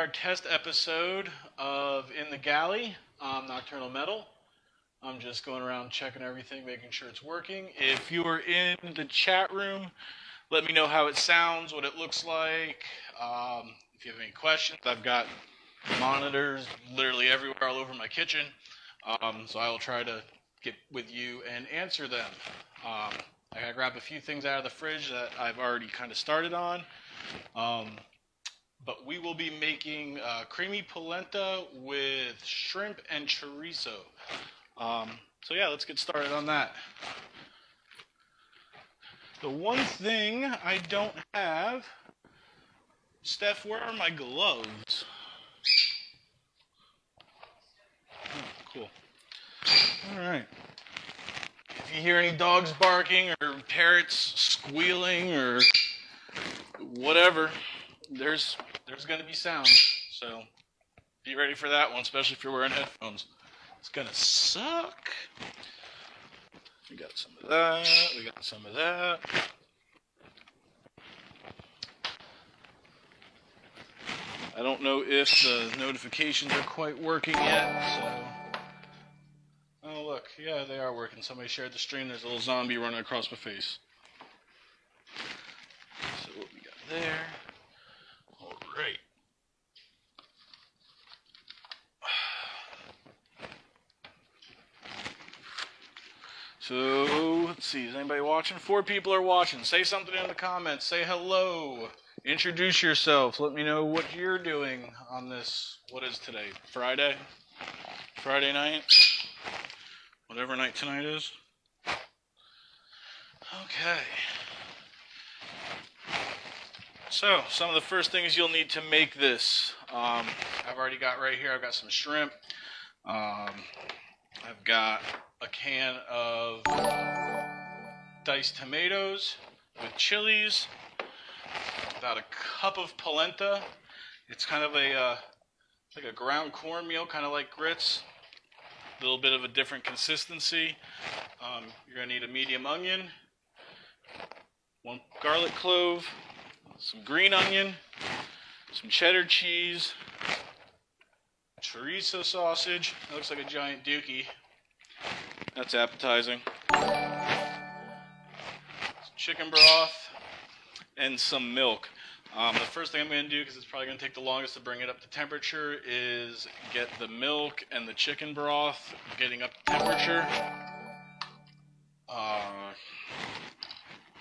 our test episode of In the Galley, Nocturnal Metal. I'm just going around checking everything, making sure it's working. If you are in the chat room, let me know how it sounds, what it looks like. If you have any questions, I've got monitors literally everywhere all over my kitchen. So I will try to get with you and answer them. I gotta grab a few things out of the fridge that I've already kind of started on. But we will be making creamy polenta with shrimp and chorizo. So yeah, let's get started on that. The one thing I don't have, Steph, where are my gloves? Oh, cool. All right. If you hear any dogs barking or parrots squealing or whatever, there's going to be sound. So be ready for that one, especially if you're wearing headphones. It's going to suck. We got some of that. We got some of that. I don't know if the notifications are quite working yet, so... Oh, look. Yeah, they are working. Somebody shared the stream. There's a little zombie running across my face. So what we got there. All right. So, let's see. Is anybody watching? 4 people are watching. Say something in the comments. Say hello. Introduce yourself. Let me know what you're doing on this. What is today? Friday? Friday night? Whatever night tonight is. Okay. So, some of the first things you'll need to make this. I've already got right here, I've got some shrimp. I've got a can of diced tomatoes with chilies. About a cup of polenta. It's kind of like a ground cornmeal, kind of like grits. A little bit of a different consistency. You're going to need a medium onion, 1 garlic clove, some green onion, some cheddar cheese, chorizo sausage. That looks like a giant dookie. That's appetizing. Some chicken broth, and some milk. The first thing I'm going to do, because it's probably going to take the longest to bring it up to temperature, is get the milk and the chicken broth getting up to temperature.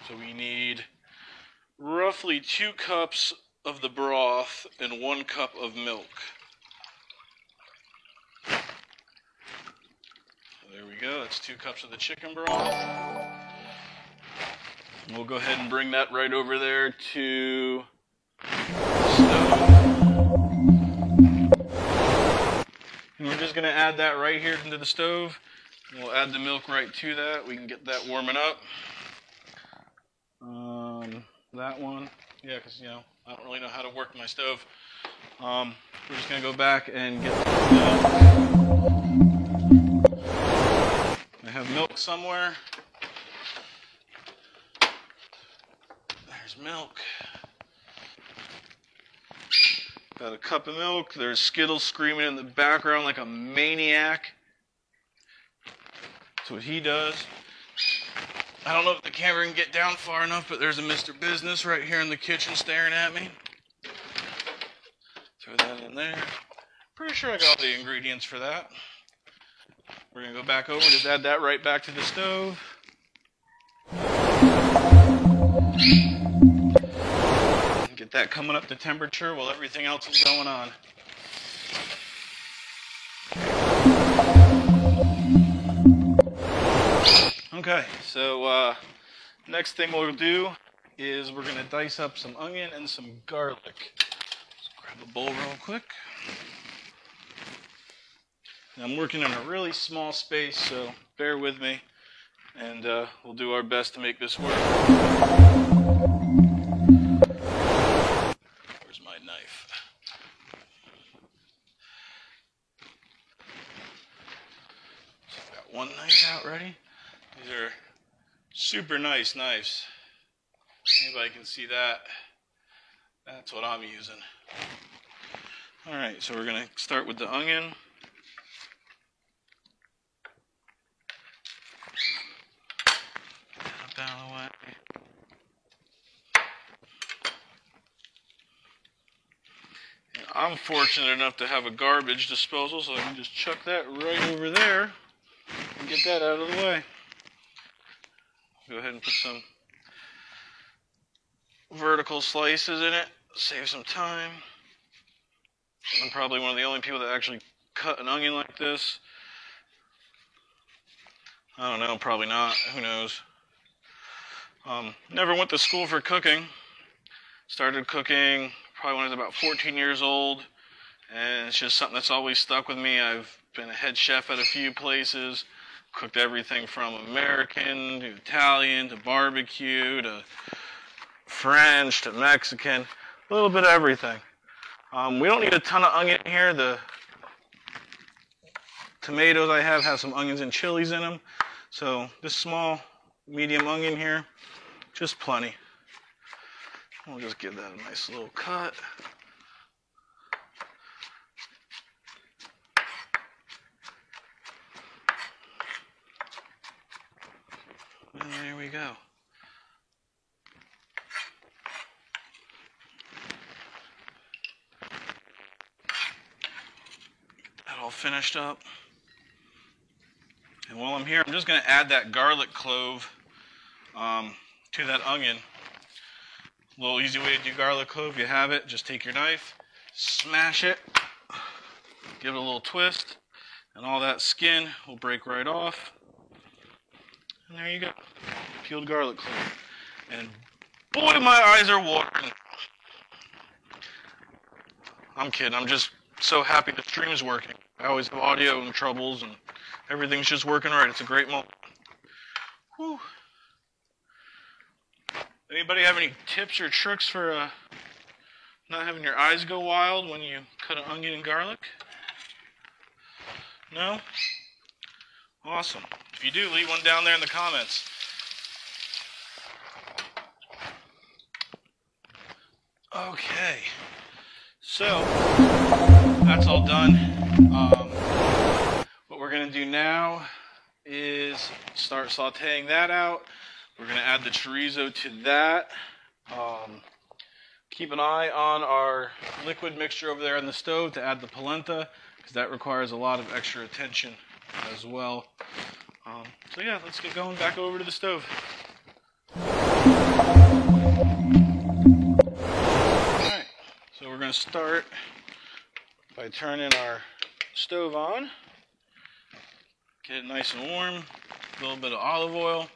So we need roughly 2 cups of the broth and 1 cup of milk. There we go, that's 2 cups of the chicken broth. We'll go ahead and bring that right over there to the stove. And we're just going to add that right here into the stove. And we'll add the milk right to that. We can get that warming up. That one. Yeah, because, I don't really know how to work my stove. We're just going to go back and get the milk. I have milk somewhere. There's milk. Got a cup of milk. There's Skittles screaming in the background like a maniac. That's what he does. I don't know if the camera can get down far enough, but there's a Mr. Business right here in the kitchen staring at me. Throw that in there. Pretty sure I got all the ingredients for that. We're going to go back over, just add that right back to the stove. Get that coming up to temperature while everything else is going on. Okay, so next thing we'll do is we're going to dice up some onion and some garlic. Let's grab a bowl real quick. And I'm working in a really small space, so bear with me, and we'll do our best to make this work. Where's my knife? So I've got one knife out ready. These are super nice knives. Anybody can see that? That's what I'm using. Alright, so we're going to start with the onion. Get that out of the way. And I'm fortunate enough to have a garbage disposal, so I can just chuck that right over there and get that out of the way. Go ahead and put some vertical slices in it, save some time. I'm probably one of the only people that actually cut an onion like this. I don't know, probably not. Who knows? Never went to school for cooking. Started cooking probably when I was about 14 years old, and it's just something that's always stuck with me. I've been a head chef at a few places, cooked everything from American to Italian to barbecue to French to Mexican, a little bit of everything. We don't need a ton of onion here. The tomatoes I have some onions and chilies in them. So this small, medium onion here, just plenty. We'll just give that a nice little cut. And there we go. That all finished up. And while I'm here, I'm just going to add that garlic clove to that onion. A little easy way to do garlic clove. You have it. Just take your knife, smash it, give it a little twist, and all that skin will break right off. And there you go. Peeled garlic clove. And boy, my eyes are watering. I'm kidding. I'm just so happy the stream's working. I always have audio and troubles, and everything's just working right. It's a great moment. Whew. Anybody have any tips or tricks for not having your eyes go wild when you cut an onion and garlic? No? Awesome. If you do, leave one down there in the comments. Okay. So, that's all done. What we're going to do now is start sauteing that out. We're going to add the chorizo to that. Keep an eye on our liquid mixture over there on the stove to add the polenta, because that requires a lot of extra attention as well. So yeah, let's get going back over to the stove. Alright, so we're going to start by turning our stove on. Get it nice and warm. A little bit of olive oil.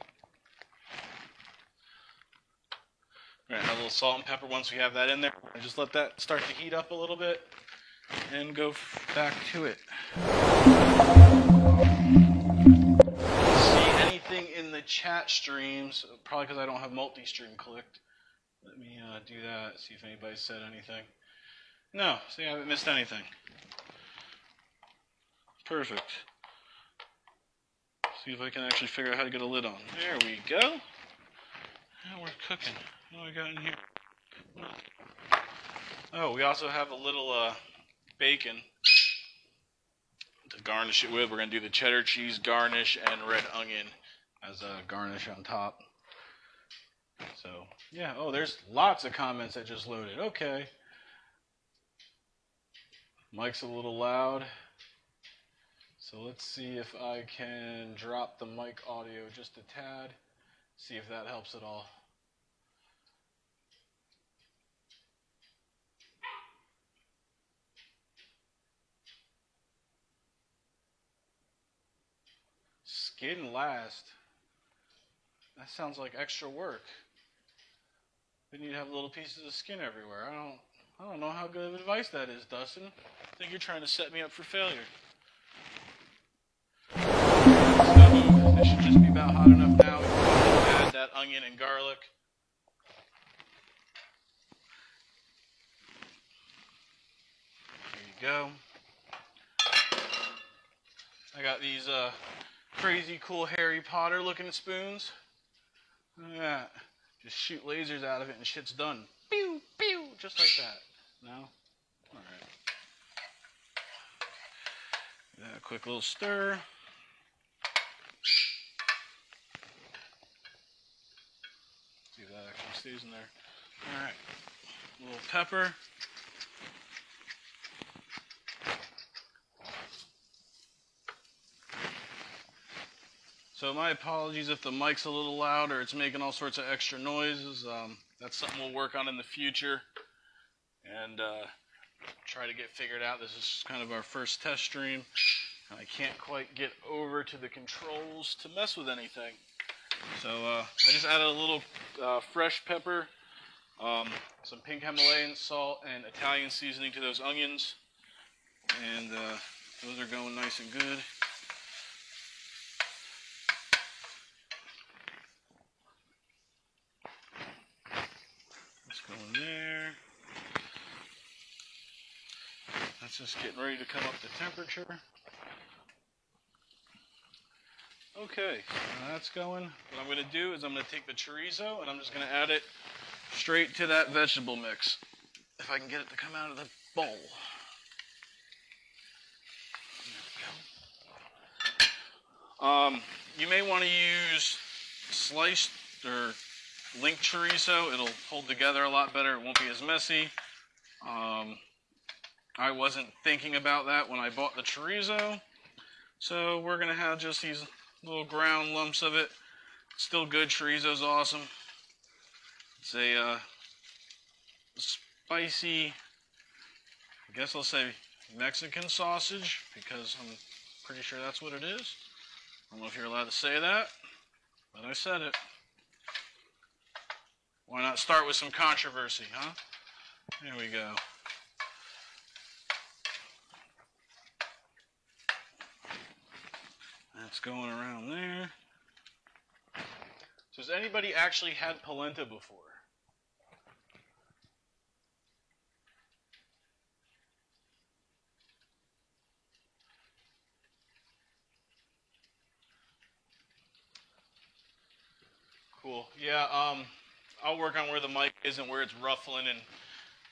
We're going to add a little salt and pepper once we have that in there. And just let that start to heat up a little bit and go back to it. See anything in the chat streams, probably because I don't have multi-stream clicked. Let me do that, see if anybody said anything. No, see, I haven't missed anything. Perfect. See if I can actually figure out how to get a lid on. There we go. Now we're cooking. What do we got in here? Oh, we also have a little bacon to garnish it with. We're going to do the cheddar cheese garnish and red onion as a garnish on top. So, yeah. Oh, there's lots of comments that just loaded. Okay. Mic's a little loud. So let's see if I can drop the mic audio just a tad. See if that helps at all. Skin last. That sounds like extra work. Then you'd have little pieces of skin everywhere. I don't know how good of advice that is, Dustin. I think you're trying to set me up for failure. So this should just be about hot enough now. We can add that onion and garlic. There you go. I got these crazy cool Harry Potter looking spoons. Look at that. Just shoot lasers out of it and shit's done. Pew, pew, just like that. No? Alright. A quick little stir. See if that actually stays in there. All right, a little pepper. So my apologies if the mic's a little loud or it's making all sorts of extra noises. That's something we'll work on in the future and try to get figured out. This is kind of our first test stream. I can't quite get over to the controls to mess with anything. So I just added a little fresh pepper, some pink Himalayan salt, and Italian seasoning to those onions. And those are going nice and good. Let's go in there. That's just getting ready to come up to temperature. Okay, so that's going. What I'm going to do is I'm going to take the chorizo and I'm just going to add it straight to that vegetable mix. If I can get it to come out of the bowl. There we go. You may want to use sliced or linked chorizo. It'll hold together a lot better. It won't be as messy. I wasn't thinking about that when I bought the chorizo. So we're going to have just these little ground lumps of it. Still good. Chorizo's awesome. It's a spicy, I guess I'll say Mexican sausage, because I'm pretty sure that's what it is. I don't know if you're allowed to say that, but I said it. Why not start with some controversy, huh? There we go. That's going around there. So has anybody actually had polenta before? Cool. Yeah, I'll work on where the mic isn't, where it's ruffling and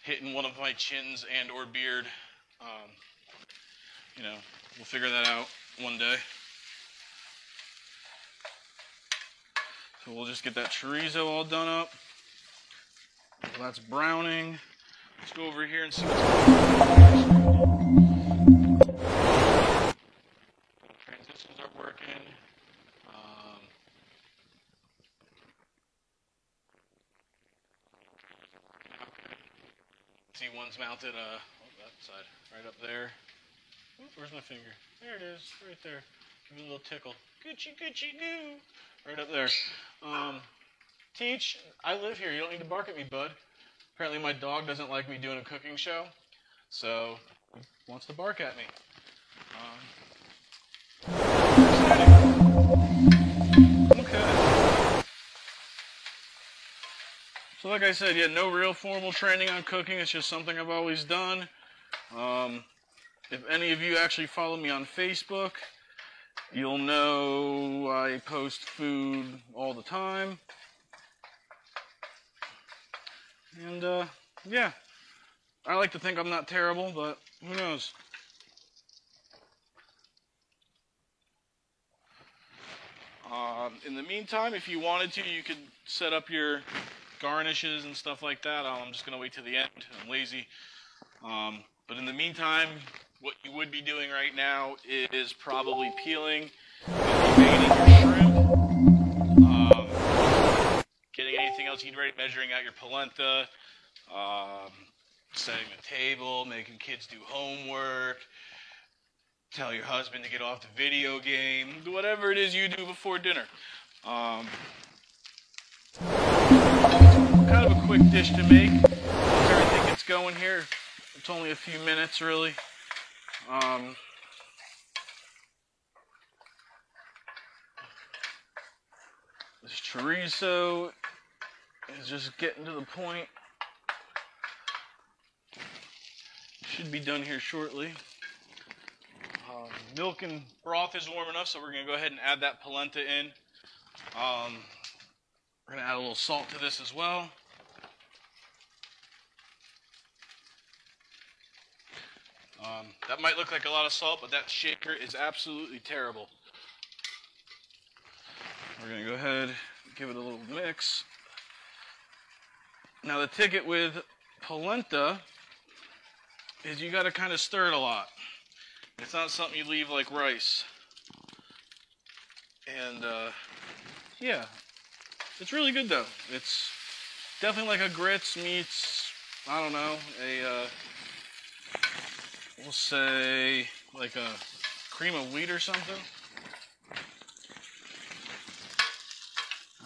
hitting one of my chins and or beard. You know, we'll figure that out one day. So we'll just get that chorizo all done up. While that's browning, let's go over here and see what's going on. Transitions are working. See, one's mounted that side, right up there. Ooh, where's my finger? There it is, right there. Give it a little tickle. Goochie, goochie, goo. Right up there. Teach, I live here. You don't need to bark at me, bud. Apparently my dog doesn't like me doing a cooking show, so he wants to bark at me. Okay. So like I said, yeah, no real formal training on cooking. It's just something I've always done. If any of you actually follow me on Facebook, you'll know I post food all the time. And, yeah, I like to think I'm not terrible, but who knows? In the meantime, if you wanted to, you could set up your garnishes and stuff like that. I'm just going to wait till the end. I'm lazy. But in the meantime, what you would be doing right now is probably peeling and remaining your shrimp, getting anything else you need ready, measuring out your polenta, setting the table, making kids do homework, tell your husband to get off the video game, whatever it is you do before dinner. Kind of a quick dish to make. Everything gets going here. It's only a few minutes, really. This chorizo is just getting to the point. Should be done here shortly. Milk and broth is warm enough, so we're going to go ahead and add that polenta in. We're going to add a little salt to this as well. That might look like a lot of salt, but that shaker is absolutely terrible. We're going to go ahead and give it a little mix. Now the ticket with polenta is you got to kind of stir it a lot. It's not something you leave like rice. And yeah, it's really good though. It's definitely like a grits meets, I don't know, we'll say like a cream of wheat or something.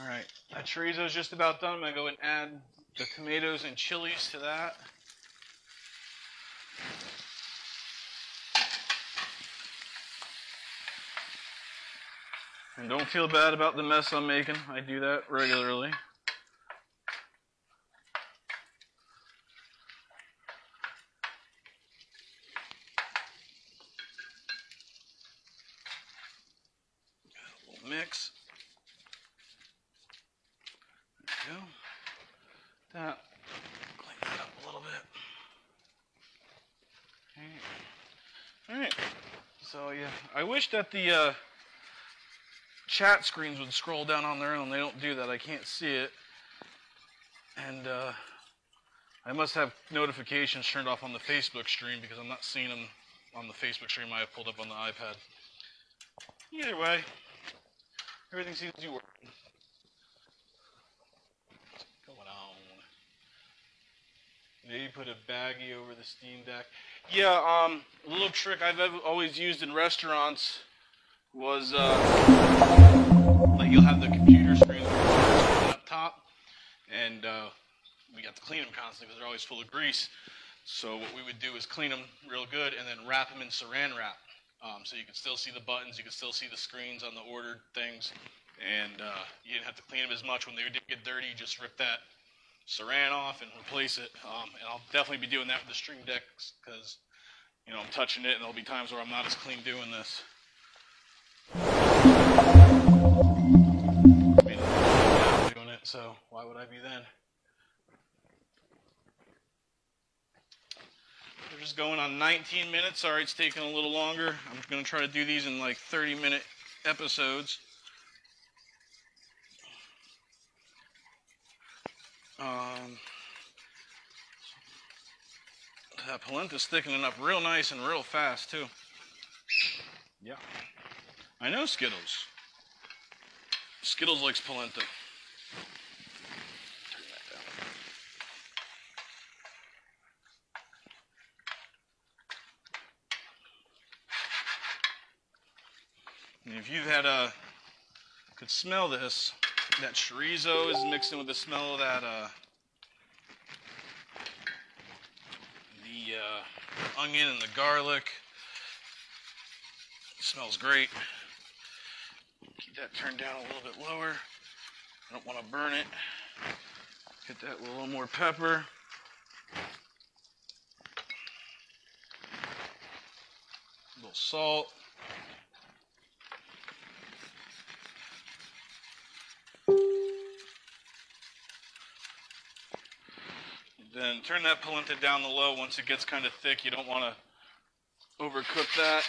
Alright, that chorizo's just about done. I'm going to go and add the tomatoes and chilies to that. And don't feel bad about the mess I'm making. I do that regularly. A little mix. There we go. That. Clean that up a little bit. Okay. Alright. So yeah, I wish that the chat screens would scroll down on their own. They don't do that. I can't see it. And I must have notifications turned off on the Facebook stream because I'm not seeing them on the Facebook stream I have pulled up on the iPad. Either way, everything seems to be working. What's going on? Maybe put a baggie over the Steam Deck. Yeah, a little trick I've always used in restaurants was like you'll have the computer screen up top, and we got to clean them constantly because they're always full of grease. So what we would do is clean them real good and then wrap them in saran wrap, so you can still see the buttons, you can still see the screens on the ordered things, and you didn't have to clean them as much. When they did get dirty, you just rip that saran off and replace it. And I'll definitely be doing that with the Stream Decks because, you know, I'm touching it, and there'll be times where I'm not as clean doing this. I mean, I'm doing it, so why would I be then? We're just going on 19 minutes. Sorry, it's taking a little longer. I'm going to try to do these in like 30-minute episodes. That polenta's thickening up real nice and real fast, too. Yeah. I know Skittles. Skittles likes polenta. Turn that down. And if you've had could smell this, that chorizo is mixed in with the smell of that the onion and the garlic. It smells great. Keep that turned down a little bit lower. I don't want to burn it. Hit that with a little more pepper. A little salt. Then turn that polenta down the low once it gets kind of thick. You don't want to overcook that.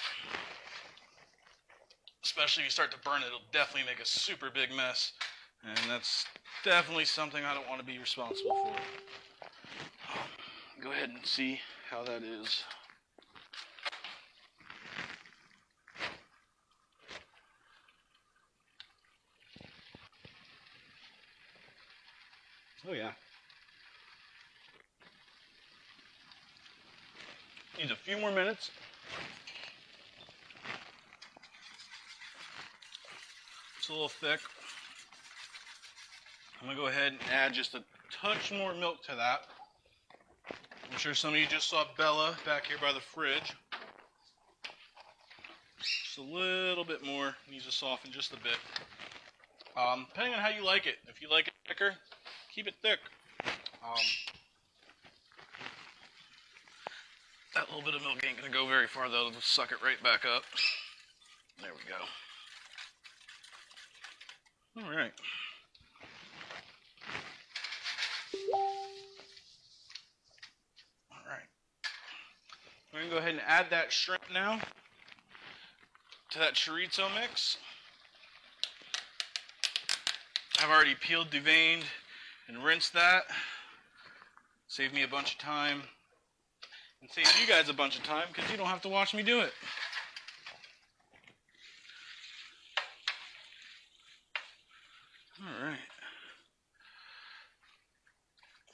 Especially if you start to burn it, it'll definitely make a super big mess. And that's definitely something I don't want to be responsible for. Go ahead and see how that is. Oh yeah. Needs a few more minutes. It's a little thick. I'm going to go ahead and add just a touch more milk to that. I'm sure some of you just saw Bella back here by the fridge. Just a little bit more. Needs to soften just a bit. Depending on how you like it. If you like it thicker, keep it thick. That little bit of milk ain't going to go very far, though. It'll suck it right back up. There we go. All right. All right. We're going to go ahead and add that shrimp now to that chorizo mix. I've already peeled, deveined, and rinsed that. Saved me a bunch of time. And saves you guys a bunch of time because you don't have to watch me do it. All right.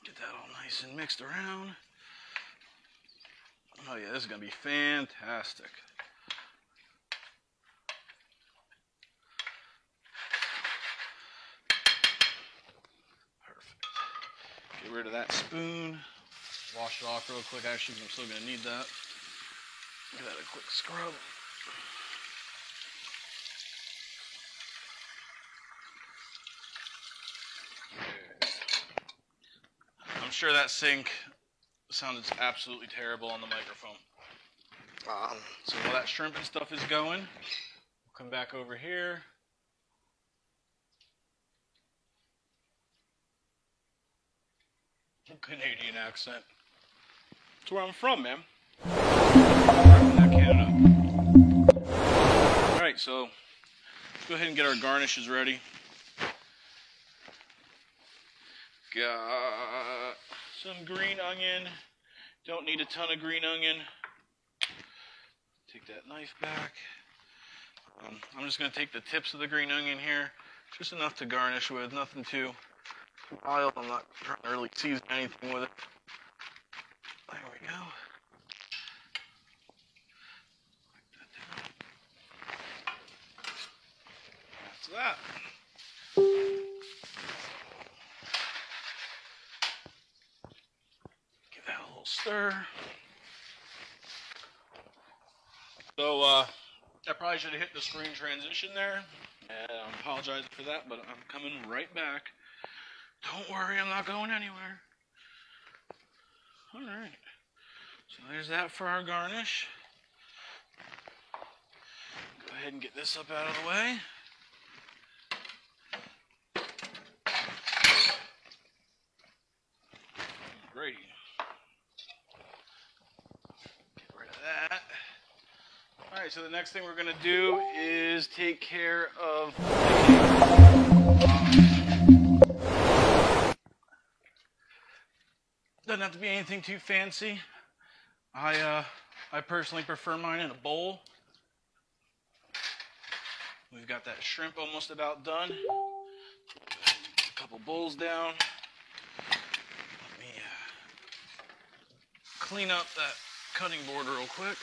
Get that all nice and mixed around. Oh yeah, this is going to be fantastic. Perfect. Get rid of that spoon. Wash it off real quick. Actually, I'm still going to need that. Give that a quick scrub. I'm sure that sink sounded absolutely terrible on the microphone. So while that shrimp and stuff is going, we'll come back over here. Canadian accent. That's where I'm from, man. Canada. Alright, so let's go ahead and get our garnishes ready. Got some green onion. Don't need a ton of green onion. Take that knife back. I'm just going to take the tips of the green onion here. Just enough to garnish with. Nothing too wild. I'm not trying to really season anything with it. There we go. That's that. Give that a little stir. So, I probably should have hit the screen transition there. And I'm apologizing for that, but I'm coming right back. Don't worry, I'm not going anywhere. Alright. So there's that for our garnish. Go ahead and get this up out of the way. Alrighty. Get rid of that. Alright, so the next thing we're going to do is take care of doesn't have to be anything too fancy. I personally prefer mine in a bowl. We've got that shrimp almost about done. A couple bowls down. Let me clean up that cutting board real quick.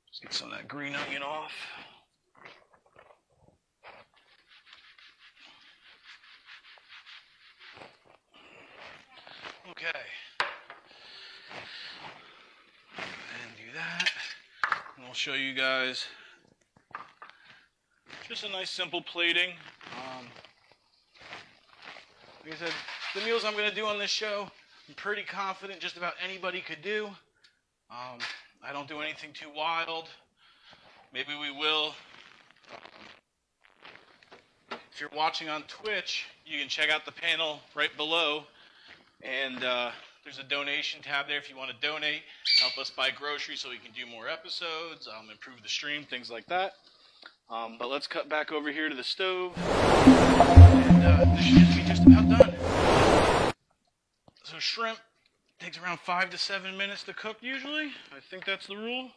Just get some of that green onion off. Okay. Go ahead and do that. And I'll show you guys just a nice simple plating. Like I said, the meals I'm going to do on this show, I'm pretty confident just about anybody could do. I don't do anything too wild. Maybe we will. If you're watching on Twitch, you can check out the panel right below. And there's a donation tab there if you want to donate, help us buy groceries so we can do more episodes, improve the stream, things like that. But let's cut back over here to the stove. And this should be just about done. So shrimp takes around 5 to 7 minutes to cook usually. I think that's the rule.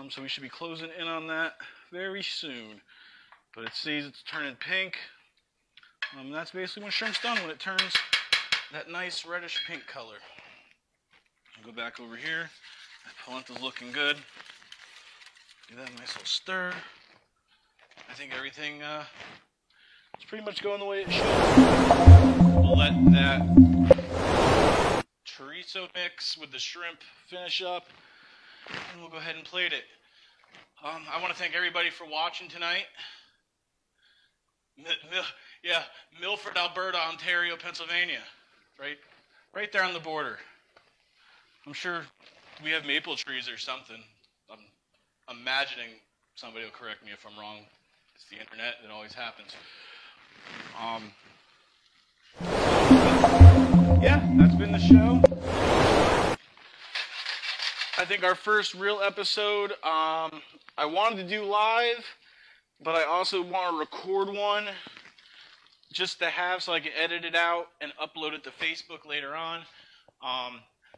So we should be closing in on that very soon. But it sees it's turning pink. That's basically when shrimp's done, when it turns that nice reddish pink color. I'll go back over here. That polenta's looking good. Give that a nice little stir. I think everything is pretty much going the way it should. We'll let that chorizo mix with the shrimp finish up, and we'll go ahead and plate it. I want to thank everybody for watching tonight. Milford, Alberta, Ontario, Pennsylvania. Right there on the border. I'm sure we have maple trees or something. I'm imagining somebody will correct me if I'm wrong. It's the internet, it always happens. yeah, that's been the show. I think our first real episode, I wanted to do live, but I also want to record one just to have so I can edit it out and upload it to Facebook later on.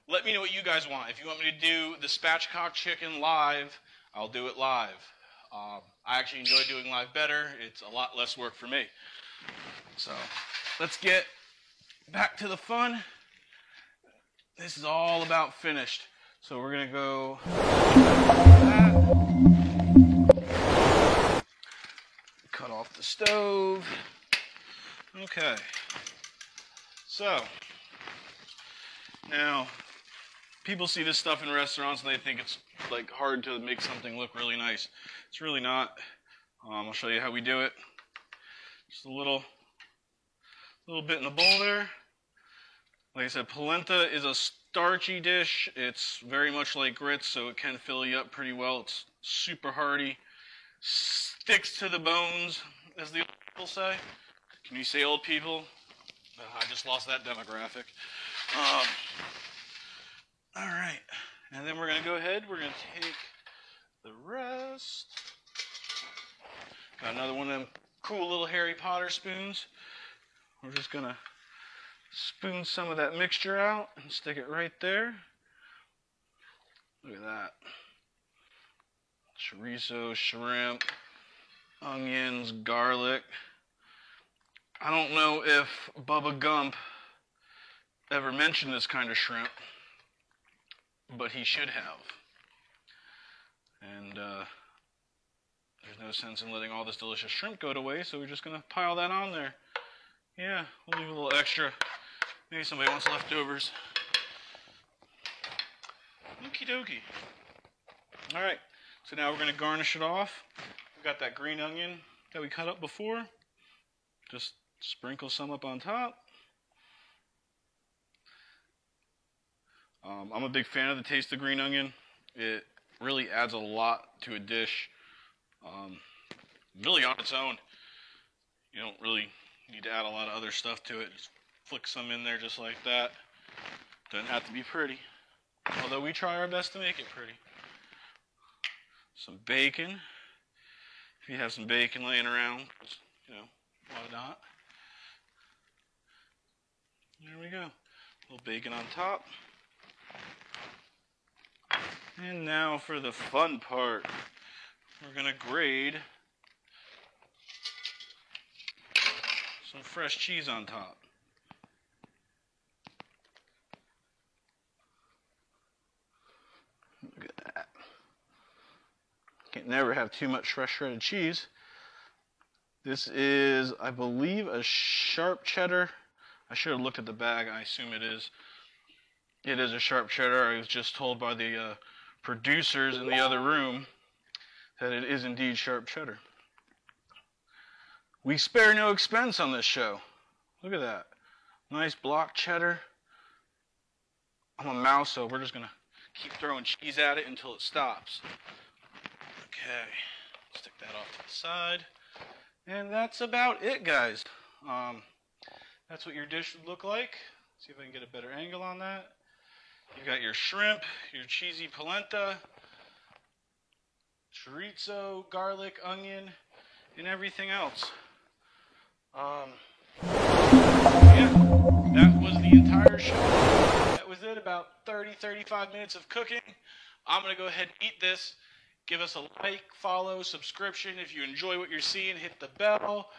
Let me know what you guys want. If you want me to do the spatchcock chicken live, I'll do it live. I actually enjoy doing live better. It's a lot less work for me. So let's get back to the fun. This is all about finished. So we're going to go that. Cut off the stove. Okay. So now people see this stuff in restaurants and they think it's like hard to make something look really nice. It's really not. I'll show you how we do it. Just a little bit in the bowl there. Like I said, polenta is a starchy dish. It's very much like grits, so it can fill you up pretty well. It's super hearty. Sticks to the bones, as the old people say. Can you say old people? I just lost that demographic. All right. And then we're going to go ahead. We're going to take the rest. Got another one of them cool little Harry Potter spoons. We're just going to spoon some of that mixture out and stick it right there. Look at that. Chorizo, shrimp, onions, garlic. I don't know if Bubba Gump ever mentioned this kind of shrimp, but he should have. And there's no sense in letting all this delicious shrimp go to waste, so we're just going to pile that on there. Yeah, we'll leave a little extra. Maybe somebody wants leftovers. Okie dokie. All right, so now we're going to garnish it off. We've got that green onion that we cut up before. Just sprinkle some up on top. I'm a big fan of the taste of green onion. It really adds a lot to a dish. Really on its own. You don't really need to add a lot of other stuff to it. Just flick some in there just like that. Doesn't have to be pretty. Although we try our best to make it pretty. Some bacon. If you have some bacon laying around, you know, why not? There we go. A little bacon on top. And now for the fun part. We're going to grate some fresh cheese on top. Look at that. Can't never have too much fresh shredded cheese. This is, I believe, a sharp cheddar. I should have looked at the bag. I assume it is. It is a sharp cheddar. I was just told by the producers in the other room that it is indeed sharp cheddar. We spare no expense on this show. Look at that. Nice block cheddar. I'm a mouse, so we're just going to keep throwing cheese at it until it stops. Okay. Stick that off to the side. And that's about it, guys. That's what your dish would look like. See if I can get a better angle on that. You've got your shrimp, your cheesy polenta, chorizo, garlic, onion, and everything else. Yeah, that was the entire show. That was it, about 35 minutes of cooking. I'm going to go ahead and eat this. Give us a like, follow, subscription. If you enjoy what you're seeing, hit the bell.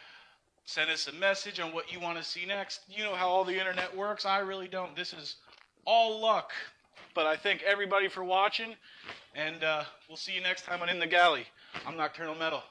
Send us a message on what you want to see next. You know how all the internet works. I really don't. This is all luck. But I thank everybody for watching. And we'll see you next time on In the Galley. I'm Nocturnal Metal.